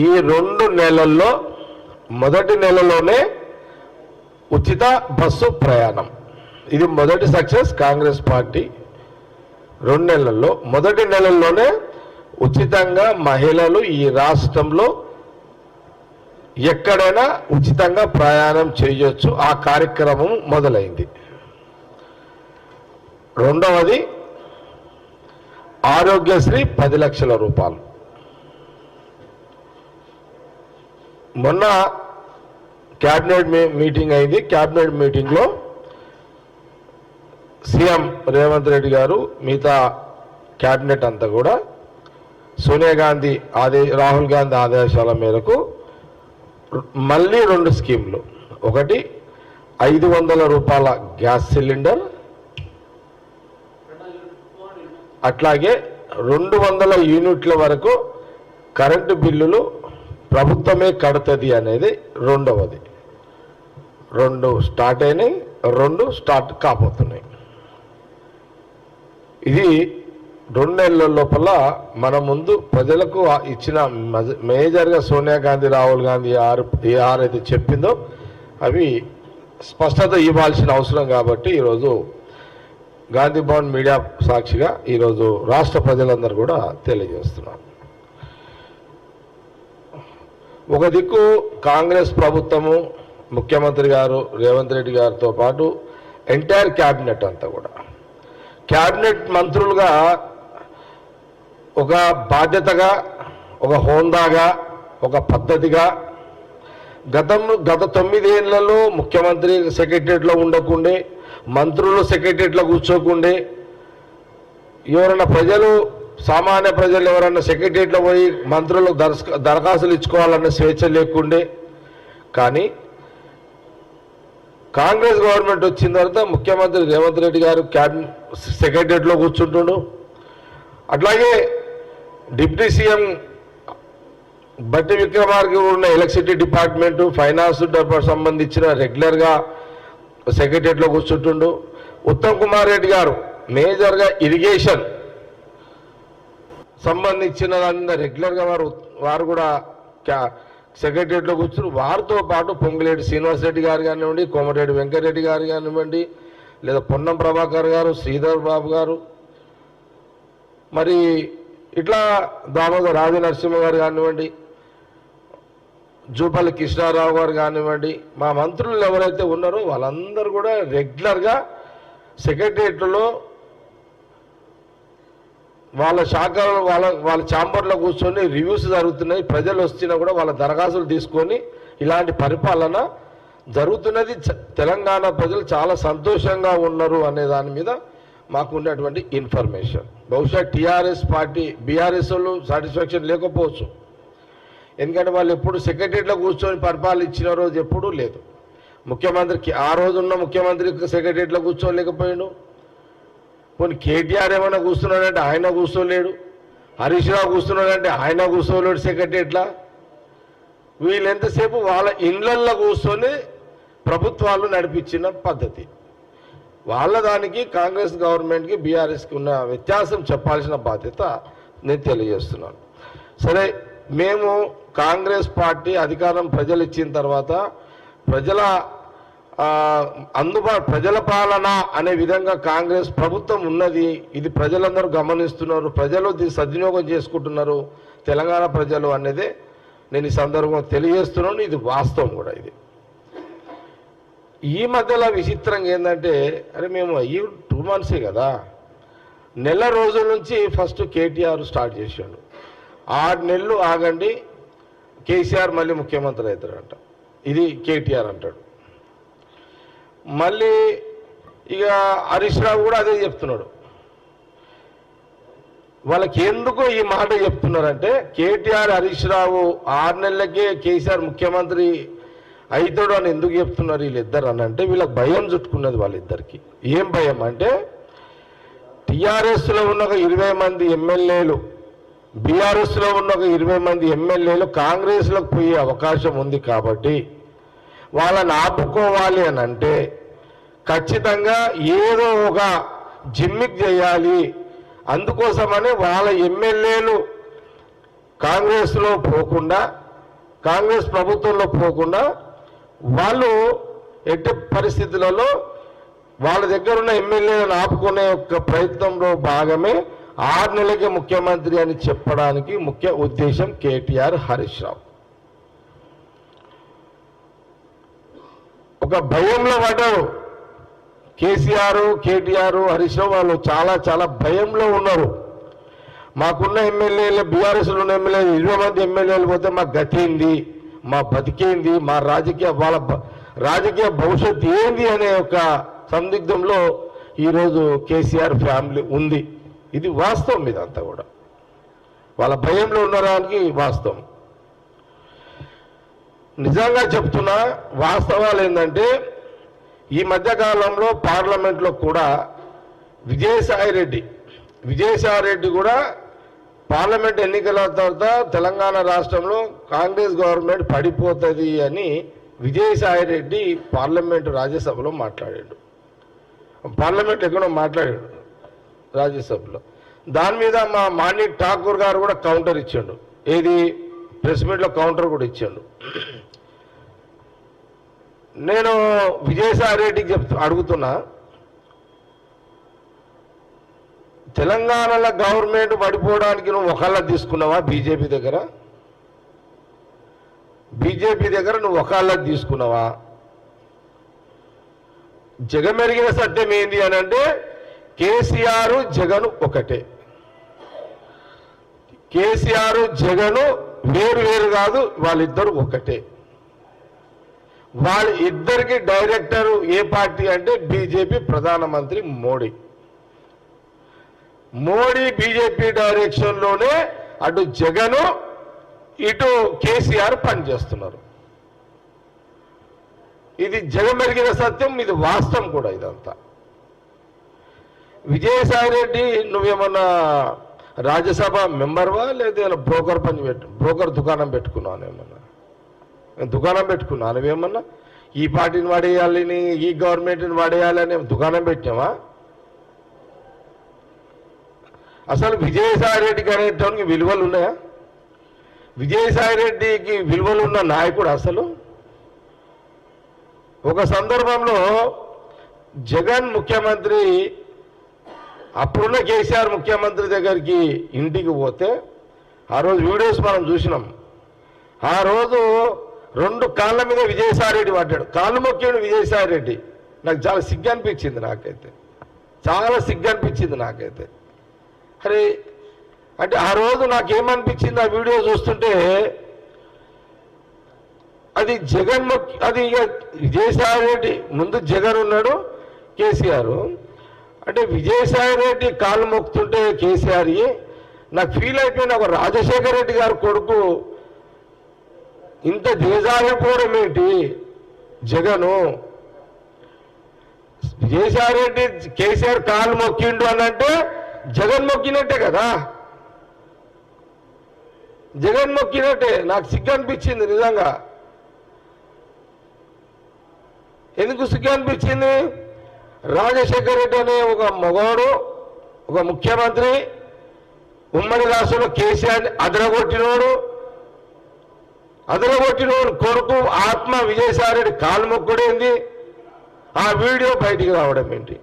ఈ 2 నెలల్లో మొదటి నెలలోనే ఉచిత బస్సు ప్రయాణం, ఇది మొదటి సక్సెస్ కాంగ్రెస్ పార్టీ. 2 నెలల్లో మొదటి నెలల్లోనే ఉచితంగా మహిళలు ఈ రాష్ట్రంలో ఎక్కడైనా ఉచితంగా ప్రయాణం చేయొచ్చు. ఆ కార్యక్రమం మొదలైంది. రెండవది ఆరోగ్యశ్రీ 10 లక్షల రూపాయలు. మొన్న క్యాబినెట్ మీటింగ్ అయింది. క్యాబినెట్ మీటింగ్లో సీఎం రేవంత్ రెడ్డి గారు మిగతా క్యాబినెట్ అంతా కూడా సోనియా గాంధీ రాహుల్ గాంధీ ఆదేశాల మేరకు మళ్ళీ 2 స్కీమ్లు, ఒకటి 500 రూపాయల గ్యాస్ సిలిండర్, అట్లాగే 200 యూనిట్ల వరకు కరెంటు బిల్లులు ప్రభుత్వమే కడుతుంది అనేది రెండవది. 2 స్టార్ట్ అయినాయి, 2 స్టార్ట్ కాబోతున్నాయి. ఇది 2 నెలల లోపల మన ముందు ప్రజలకు ఇచ్చిన మేజర్గా సోనియా గాంధీ రాహుల్ గాంధీ అయితే చెప్పిందో అవి స్పష్టత ఇవ్వాల్సిన అవసరం. కాబట్టి ఈరోజు గాంధీ భవన్ మీడియా సాక్షిగా ఈరోజు రాష్ట్ర ప్రజలందరూ కూడా తెలియజేస్తున్నారు. ఒక దిక్కు కాంగ్రెస్ ప్రభుత్వము, ముఖ్యమంత్రి గారు రేవంత్ రెడ్డి గారితో పాటు ఎంటైర్ క్యాబినెట్ అంతా కూడా, క్యాబినెట్ మంత్రులుగా ఒక బాధ్యతగా, ఒక హోందాగా, ఒక పద్ధతిగా గత 9 ఏళ్లలో ముఖ్యమంత్రి సెక్రటరియట్లో ఉండకుండే, మంత్రులు సెక్రటరియట్లో కూర్చోకుండే, ఎవరైనా ప్రజలు సామాన్య ప్రజలు ఎవరన్నా సెక్రటరియట్లో పోయి మంత్రులకు దరఖాస్తులు ఇచ్చుకోవాలన్న స్వేచ్ఛ లేకుండే. కానీ కాంగ్రెస్ గవర్నమెంట్ వచ్చిన తర్వాత ముఖ్యమంత్రి రేవంత్ రెడ్డి గారు సెక్రటరియట్లో కూర్చుంటుండు. అట్లాగే డిప్యూటీ సీఎం బట్టి విక్రమార్క ఉన్న ఎలక్ట్రిసిటీ డిపార్ట్మెంటు, ఫైనాన్స్ సంబంధించిన రెగ్యులర్గా సెక్రటరియట్లో కూర్చుంటుండు. ఉత్తమ్ కుమార్ రెడ్డి గారు మేజర్గా ఇరిగేషన్ సంబంధించిన రెగ్యులర్గా వారు కూడా సెక్రటరియట్లో కూర్చుని, వారితో పాటు పొంగులేటి శ్రీనివాస్ రెడ్డి గారు కానివ్వండి, కోమటిరెడ్డి వెంకటరెడ్డి గారు కానివ్వండి, లేదా పొన్నం ప్రభాకర్ గారు, శ్రీధర్ బాబు గారు, మరి ఇట్లా దామోదర్ రాజనరసింహ గారు కానివ్వండి, జూపల్లి కృష్ణారావు గారు కానివ్వండి, మా మంత్రులు ఎవరైతే ఉన్నారో వాళ్ళందరూ కూడా రెగ్యులర్గా సెక్రటరియట్లో వాళ్ళ శాఖలో వాళ్ళ ఛాంబర్లో కూర్చొని రివ్యూస్ జరుగుతున్నాయి. ప్రజలు వచ్చినా కూడా వాళ్ళ దరఖాస్తులు తీసుకొని ఇలాంటి పరిపాలన జరుగుతున్నది. తెలంగాణ ప్రజలు చాలా సంతోషంగా ఉన్నారు అనే దాని మీద మాకు ఉన్నటువంటి ఇన్ఫర్మేషన్. బహుశా టీఆర్ఎస్ పార్టీ, బీఆర్ఎస్ వాళ్ళు సాటిస్ఫాక్షన్ లేకపోవచ్చు. ఎందుకంటే వాళ్ళు ఎప్పుడు సెక్రటరియట్లో కూర్చొని పరిపాలించిన రోజు ఎప్పుడూ లేదు. ముఖ్యమంత్రికి ఆ రోజున్న ముఖ్యమంత్రికి సెక్రటరియట్లో కూర్చోలేకపోయాడు. కొన్ని కేటీఆర్ ఏమైనా కూర్చున్నాడంటే ఆయన కూర్చోలేడు, హరీష్ రావు కూర్చున్నాడంటే ఆయన కూర్చోలేడు సెక్రటరియట్లా. వీళ్ళు ఎంతసేపు వాళ్ళ ఇళ్లల్లో కూర్చొని ప్రభుత్వాలు నడిపించిన పద్ధతి. వాళ్ళ దానికి కాంగ్రెస్ గవర్నమెంట్కి బీఆర్ఎస్కి ఉన్న వ్యత్యాసం చెప్పాల్సిన బాధ్యత నేను తెలియజేస్తున్నాను. సరే, మేము కాంగ్రెస్ పార్టీ అధికారం ప్రజలు ఇచ్చిన తర్వాత ప్రజల పాలన అనే విధంగా కాంగ్రెస్ ప్రభుత్వం ఉన్నది. ఇది ప్రజలందరూ గమనిస్తున్నారు, ప్రజలు దీన్ని సద్వినియోగం చేసుకుంటున్నారు, తెలంగాణ ప్రజలు అనేది నేను ఈ సందర్భంగా తెలియజేస్తున్నాను. ఇది వాస్తవం కూడా. ఇది ఈ మధ్యలో విచిత్రంగా ఏంటంటే, అరే మేము 2 మంత్సే కదా, నెల రోజుల నుంచి ఫస్ట్ కేటీఆర్ స్టార్ట్ చేశాడు. 6 నెలలు ఆగండి, కేసీఆర్ మళ్ళీ ముఖ్యమంత్రి అవుతాడంట. ఇది కేటీఆర్ అంటాడు. మళ్ళీ ఇక హరీష్ రావు కూడా అదే చెప్తున్నాడు. వాళ్ళకి ఎందుకు ఈ మాట చెప్తున్నారంటే, కేటీఆర్ హరీష్ రావు 6 నెలలకే కేసీఆర్ ముఖ్యమంత్రి అవుతాడు అని ఎందుకు చెప్తున్నారు వీళ్ళిద్దరు అని అంటే, వీళ్ళకి భయం చుట్టుకున్నది వాళ్ళిద్దరికి. ఏం భయం అంటే, టీఆర్ఎస్లో ఉన్న ఒక 20 మంది ఎమ్మెల్యేలు, బీఆర్ఎస్లో ఉన్న ఒక 20 మంది ఎమ్మెల్యేలు కాంగ్రెస్లోకి పోయే అవకాశం ఉంది. కాబట్టి వాళ్ళని ఆపుకోవాలి అని అంటే ఖచ్చితంగా ఏదో ఒక జిమ్మిక్ చేయాలి. అందుకోసమని వాళ్ళ ఎమ్మెల్యేలు కాంగ్రెస్లో పోకుండా కాంగ్రెస్ ప్రభుత్వంలో పోకుండా వాళ్ళు ఎట్టి పరిస్థితులలో వాళ్ళ దగ్గర ఉన్న ఎమ్మెల్యేలను ఆపుకునే యొక్క ప్రయత్నంలో భాగమే 6 నెలలకే ముఖ్యమంత్రి అని చెప్పడానికి ముఖ్య ఉద్దేశం కేటీఆర్, హరీష్ రావు. ఒక భయంలో పడ్డారు కేసీఆర్, కేటీఆర్, హరీష్ రావు. వాళ్ళు చాలా భయంలో ఉన్నారు. మాకున్న ఎమ్మెల్యేలు, బీఆర్ఎస్లో ఉన్న ఎమ్మెల్యేలు 20 మంది ఎమ్మెల్యేలు పోతే మా గతి ఏంది, మా బతికేంది, మా వాళ్ళ రాజకీయ భవిష్యత్తు ఏంది అనే ఒక సందిగ్ధంలో ఈరోజు కేసీఆర్ ఫ్యామిలీ ఉంది. ఇది వాస్తవం. ఇదంతా కూడా వాళ్ళ భయంలో ఉండడానికి వాస్తవం. నిజంగా చెప్తున్నా, వాస్తవాలు ఏంటంటే ఈ మధ్యకాలంలో పార్లమెంట్లో కూడా విజయసాయి రెడ్డి కూడా పార్లమెంట్ ఎన్నికల తర్వాత తెలంగాణ రాష్ట్రంలో కాంగ్రెస్ గవర్నమెంట్ పడిపోతుంది అని విజయసాయి రెడ్డి పార్లమెంటు రాజ్యసభలో మాట్లాడాడు. పార్లమెంట్ ఎక్కడో మాట్లాడాడు రాజ్యసభలో. దాని మీద మా మాణిక్ ఠాకూర్ గారు కూడా కౌంటర్ ఇచ్చాడు. ఏది ప్రెస్ మీట్లో కౌంటర్ కూడా ఇచ్చాడు. నేను విజయసాయి రెడ్డికి అడుగుతున్నా, తెలంగాణలో గవర్నమెంట్ పడిపోవడానికి నువ్వు ఒకళ్ళ తీసుకున్నావా? బీజేపీ దగ్గర నువ్వు ఒకళ్ళ తీసుకున్నావా? జగమెరిగిన సత్యం ఏంది అని అంటే కేసీఆర్ జగన్ ఒకటే. కేసీఆర్ జగన్ వేరు కాదు, వాళ్ళిద్దరు ఒకటే. వాళ్ళ ఇద్దరికి డైరెక్టర్ ఏ పార్టీ అంటే బీజేపీ, ప్రధానమంత్రి మోడీ బీజేపీ డైరెక్షన్లోనే అటు జగన్ ఇటు కేసీఆర్ పనిచేస్తున్నారు. ఇది జగమెరిగిన సత్యం, ఇది వాస్తవం కూడా. ఇదంతా విజయసాయి రెడ్డి నువ్వేమన్నా రాజ్యసభ మెంబర్వా లేదా బ్రోకర్ దుకాణం పెట్టుకున్నావు? ఏమన్నా దుకాణం పెట్టుకున్నావు నువ్వేమన్నా? ఈ పార్టీని వాడేయాలని, ఈ గవర్నమెంట్ని వాడేయాలని దుకాణం పెట్టావా? అసలు విజయసాయి రెడ్డికి అనేటానికి విలువలు ఉన్నాయా? విజయసాయి రెడ్డికి విలువలు ఉన్న నాయకుడు అసలు? ఒక సందర్భంలో జగన్ ముఖ్యమంత్రి, అప్పుడున్న కేసీఆర్ ముఖ్యమంత్రి దగ్గరికి ఇంటికి పోతే ఆ రోజు వీడియోస్ మనం చూసినాం. ఆ రోజు 2 కాళ్ళ మీద విజయసాయి రెడ్డి పడ్డాడు. కాళ్ళు మొక్కాడు విజయసాయి రెడ్డి. నాకు చాలా సిగ్గు అనిపించింది. నాకైతే అరే అంటే ఆ రోజు నాకేమనిపించింది, ఆ వీడియో చూస్తుంటే అది అది విజయసాయి రెడ్డి ముందు జగన్ ఉన్నాడు, కేసీఆర్. అంటే విజయసాయి రెడ్డి కాళ్ళు మొక్కుతుంటే కేసీఆర్ నాకు ఫీల్ అయిపోయింది. ఒక రాజశేఖర రెడ్డి గారి కొడుకు ఇంత దిగజారిపోవడం ఏంటి జగను? విజయసాయి రెడ్డి కేసీఆర్ కాళ్ళు మొక్కిండు అని అంటే జగన్ మొక్కినట్టే కదా. జగన్ మొక్కినట్టే. నాకు సిగ్గు అనిపించింది నిజంగా. ఎందుకు సిగ్గు అనిపించింది? రాజశేఖర రెడ్డి అనే ఒక మగవాడు, ఒక ముఖ్యమంత్రి, ఉమ్మడి రాష్ట్రంలో కేసీఆర్ని అదరగొట్టినోడు కొడుకు ఆత్మ విజయసాయి రెడ్డి కాలు మొక్కుడేంది? ఆ వీడియో బయటికి రావడం ఏంటి?